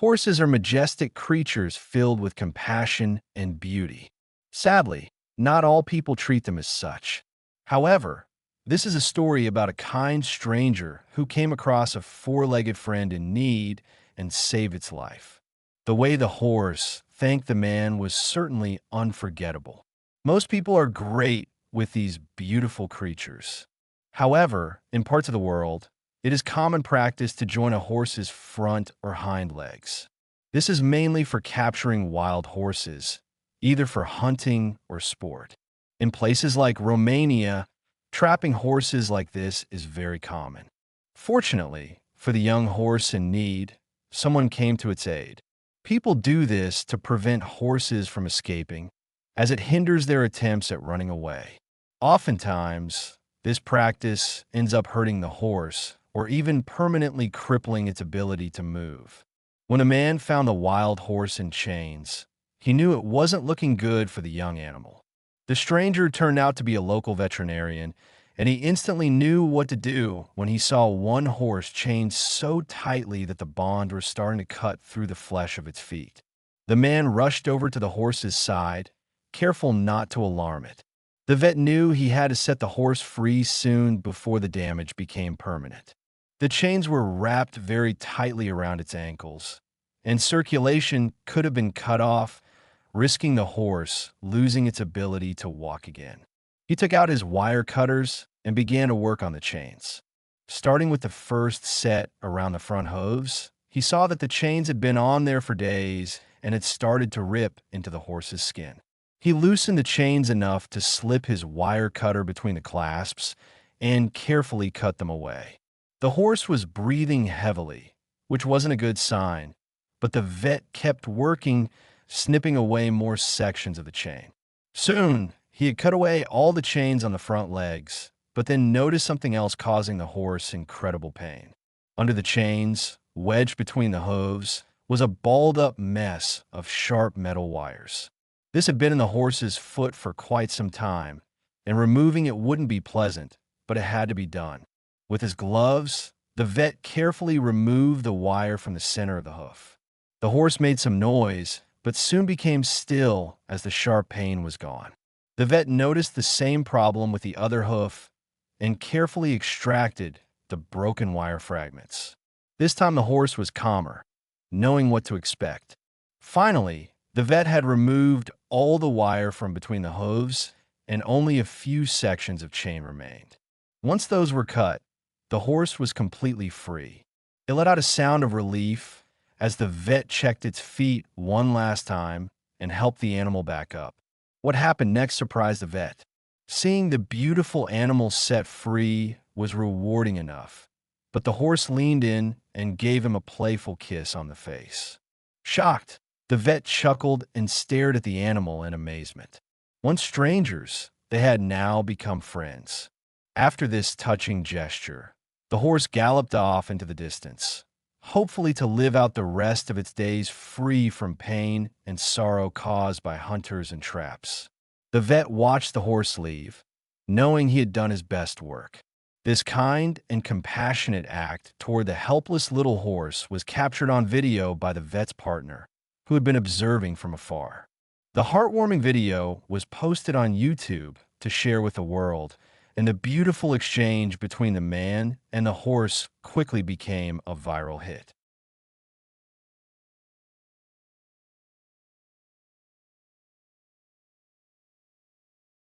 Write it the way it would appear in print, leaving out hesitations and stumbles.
Horses are majestic creatures filled with compassion and beauty. Sadly, not all people treat them as such. However, this is a story about a kind stranger who came across a four-legged friend in need and saved its life. The way the horse thanked the man was certainly unforgettable. Most people are great with these beautiful creatures. However, in parts of the world, it is common practice to join a horse's front or hind legs. This is mainly for capturing wild horses, either for hunting or sport. In places like Romania, trapping horses like this is very common. Fortunately, for the young horse in need, someone came to its aid. People do this to prevent horses from escaping, as it hinders their attempts at running away. Oftentimes, this practice ends up hurting the horse or even permanently crippling its ability to move. When a man found a wild horse in chains, he knew it wasn't looking good for the young animal. The stranger turned out to be a local veterinarian, and he instantly knew what to do when he saw one horse chained so tightly that the bonds were starting to cut through the flesh of its feet. The man rushed over to the horse's side, careful not to alarm it. The vet knew he had to set the horse free soon before the damage became permanent. The chains were wrapped very tightly around its ankles, and circulation could have been cut off, risking the horse losing its ability to walk again. He took out his wire cutters and began to work on the chains. Starting with the first set around the front hooves, he saw that the chains had been on there for days and had started to rip into the horse's skin. He loosened the chains enough to slip his wire cutter between the clasps and carefully cut them away. The horse was breathing heavily, which wasn't a good sign, but the vet kept working, snipping away more sections of the chain. Soon, he had cut away all the chains on the front legs, but then noticed something else causing the horse incredible pain. Under the chains, wedged between the hooves, was a balled-up mess of sharp metal wires. This had been in the horse's foot for quite some time, and removing it wouldn't be pleasant, but it had to be done. With his gloves, the vet carefully removed the wire from the center of the hoof. The horse made some noise, but soon became still as the sharp pain was gone. The vet noticed the same problem with the other hoof and carefully extracted the broken wire fragments. This time the horse was calmer, knowing what to expect. Finally, the vet had removed all the wire from between the hooves, and only a few sections of chain remained. Once those were cut, the horse was completely free. It let out a sound of relief as the vet checked its feet one last time and helped the animal back up. What happened next surprised the vet. Seeing the beautiful animal set free was rewarding enough, but the horse leaned in and gave him a playful kiss on the face. Shocked, the vet chuckled and stared at the animal in amazement. Once strangers, they had now become friends. After this touching gesture, the horse galloped off into the distance, hopefully to live out the rest of its days free from pain and sorrow caused by hunters and traps. The vet watched the horse leave, knowing he had done his best work. This kind and compassionate act toward the helpless little horse was captured on video by the vet's partner, who had been observing from afar. The heartwarming video was posted on YouTube to share with the world, and the beautiful exchange between the man and the horse quickly became a viral hit.